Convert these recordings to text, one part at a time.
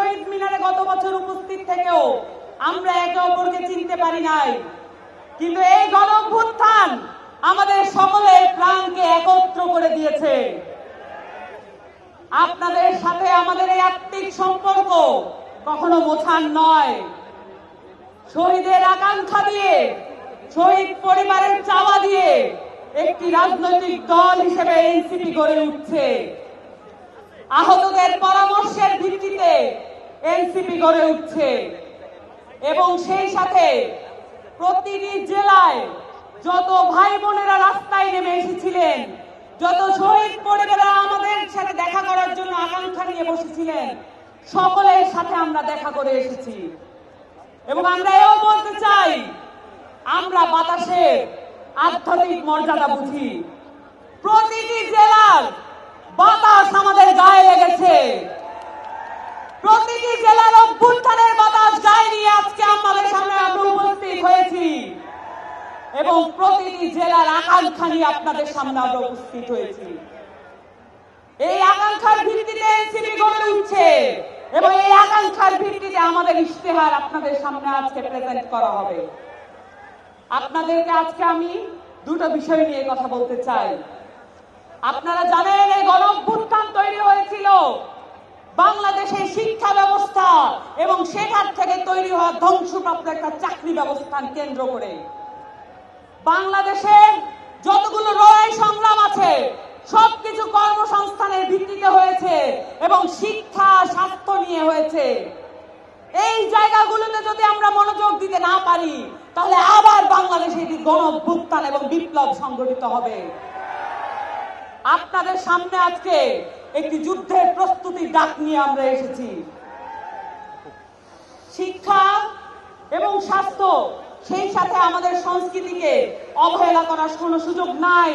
শহীদ মিনারে গত বছর উপস্থিত থেকেও আমরা একে অপরকে চিনতে পারি নাই, কিন্তু এই গণঅভ্যুত্থান আমাদের সকলের প্রাণকে একত্র করে দিয়েছে। আপনাদের সাথে আমাদের এই আত্মিক সম্পর্ক কখনো মোছার নয়। শহীদের আকাঙ্ক্ষা দিয়ে, শহীদ পরিবারের চাওয়া দিয়ে একটি রাজনৈতিক দল হিসেবে এনসিপি গড়ে উঠছে। আহতদের পরামর্শের ভিত্তিতে এনসিপি গড়ে উঠছে এবং সেই সাথে প্রতিটি জেলায় যত ভাই বোনেরা রাস্তায় নেমে এসেছিলেন, যত শহীদ পরিবাররা আমাদের সাথে দেখা করার জন্য আকাঙ্ক্ষা নিয়ে বসেছিলেন, সকলের সাথে আমরা দেখা করে এসেছি। এবং আমরা এও বলতে চাই, আমরা বাতাসের আধ্যাত্মিক মর্যাদা বুঝি। প্রতিটি জেলার বাতাস আমাদের গায়ে লেগেছে, প্রতিটি জেলার অভ্যুত্থানের বাতাস গায়ে নিয়ে আজকে আমাদের সামনে আমরা উপস্থিত হয়েছি এবং প্রতিটি জেলার আকাঙ্ক্ষা নিয়ে আপনাদের সামনে আমরা উপস্থিত হয়েছি। এই আকাঙ্ক্ষার ভিত্তিতে এনসিপি গড়ে উঠছে এবং এই আকাঙ্ক্ষার ভিত্তিতে আমাদের ইশতেহার আপনাদের সামনে আজকে প্রেজেন্ট করা হবে। আপনাদেরকে আজকে আমি দুটো বিষয় নিয়ে কথা বলতে চাই। আপনারা জানেন, এই গণঅভ্যুত্থান তৈরি হয়েছিল বাংলাদেশের শিক্ষা ব্যবস্থা এবং সেখান থেকে তৈরি হওয়া ধ্বংসপ্রাপ্ত একটা চাকরি ব্যবস্থান কেন্দ্র করে। বাংলাদেশের যতগুলো লড়াই সংগ্রাম আছে সবকিছু কর্মসংস্থানের ভিত্তিতে হয়েছে এবং শিক্ষা স্বাস্থ্য নিয়ে হয়েছে। এই জায়গাগুলোতে যদি আমরা মনোযোগ দিতে না পারি, তাহলে আবার বাংলাদেশে একটি গণঅভ্যুত্থান এবং বিপ্লব সংগঠিত হবে। আপনাদের সামনে আজকে একটি যুদ্ধের প্রস্তুতির ডাক নিয়ে আমরা এসেছি। শিক্ষা এবং স্বাস্থ্য, সেই সাথে আমাদের সংস্কৃতিকে অবহেলা করার কোনো সুযোগ নাই।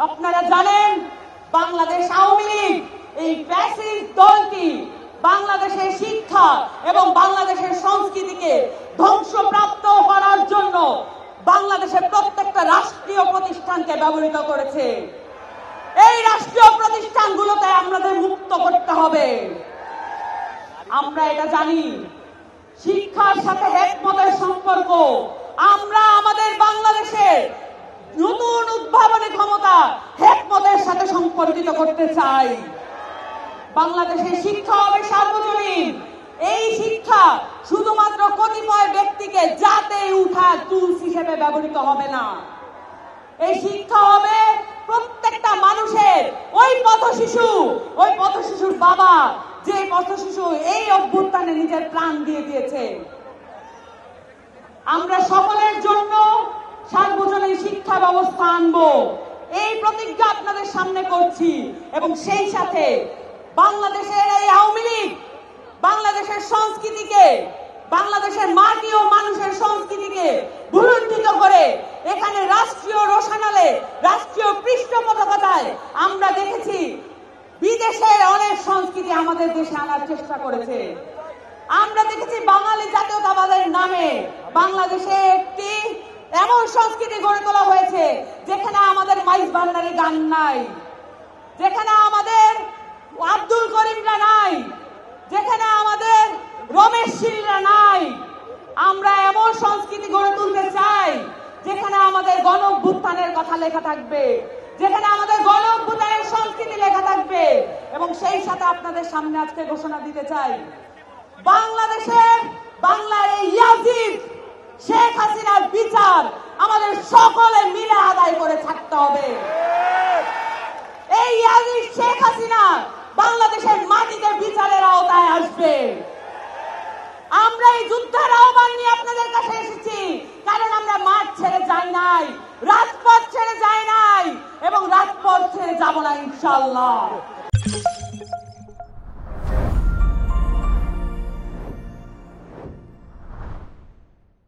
আপনারা জানেন, বাংলাদেশ আওয়ামী লীগ এই ফ্যাসিস্ট দলটি বাংলাদেশের শিক্ষা এবং বাংলাদেশের সংস্কৃতিকে ধ্বংসপ্রাপ্ত করার জন্য বাংলাদেশের প্রত্যেকটা রাষ্ট্রীয় প্রতিষ্ঠানকে ব্যবহৃত করেছে। এই রাষ্ট্রীয় প্রতিষ্ঠানগুলোতে আমাদের মুক্ত করতে হবে। আমরা এটা জানি, শিক্ষার সাথে হেকমতের সম্পর্ক। আমরা আমাদের বাংলাদেশের নতুন উদ্ভাবনী ক্ষমতা হেকমতের সাথে সম্পর্কিত করতে চাই। বাংলাদেশের শিক্ষা হবে সার্বজনীন। এই শিক্ষা শুধুমাত্র কতিপয় ব্যক্তিকে জাতে উঠা টুলস হিসেবে ব্যবহৃত হবে না। এই শিক্ষা হবে প্রত্যেকটা মানুষের। ওই পথশিশুর বাবা, যে পথশিশু এই অভ্যুত্থানে নিজের প্রাণ দিয়ে দিয়েছে। আমরা সকলের জন্য সার্বজনীন শিক্ষা ব্যবস্থা আনবো, এই প্রতিজ্ঞা আপনাদের সামনে করছি। এবং সেই সাথে বাংলাদেশের এই আওয়ামী লীগ বাংলাদেশের সংস্কৃতিকে, বাংলাদেশের মাটি ও মানুষের সংস্কৃতিকে ভুলুণ্ঠিত করে এখানে রাষ্ট্রীয় রোশনালে, রাষ্ট্রীয় পৃষ্ঠপোষকতায় আমরা দেখেছি বিদেশের অনেক সংস্কৃতি আমাদের দেশে আনার চেষ্টা করেছে। আমরা দেখেছি বাঙালি জাতীয়তাবাদের নামে বাংলাদেশে একটি এমন সংস্কৃতি গড়ে তোলা হয়েছে যেখানে আমাদের মাইজ ভান্ডারি গান নাই, যেখানে আমাদের আব্দুল করিমরা নাই, যেখানে আমাদের রমেশ শীলরা নাই। আমরা এমন সংস্কৃতি গড়ে তুলতে চাই যেখানে আমাদের গণঅভ্যুত্থানের কথা লেখা থাকবে, যেখানে আমাদের গণঅভ্যুত্থানের সংস্কৃতি লেখা থাকবে। এবং সেই সাথে আপনাদের সামনে আজকে ঘোষণা দিতে চাই, বাংলার এই ইয়াজিদ শেখ হাসিনার বিচার আমাদের সকলে মিলে আদায় করে থাকতে হবে। এই ইয়াজিদ শেখ হাসিনা বাংলাদেশের মাটিতে বিচারের আওতায় আসবে। আমরা এই যুদ্ধের আহ্বান নিয়ে আপনাদের কাছে এসেছি, কারণ আমরা মাঠ ছেড়ে যাই নাই, রাজপথ ছেড়ে যাই নাই এবং রাজপথ ছেড়ে যাব না ইনশাআল্লাহ।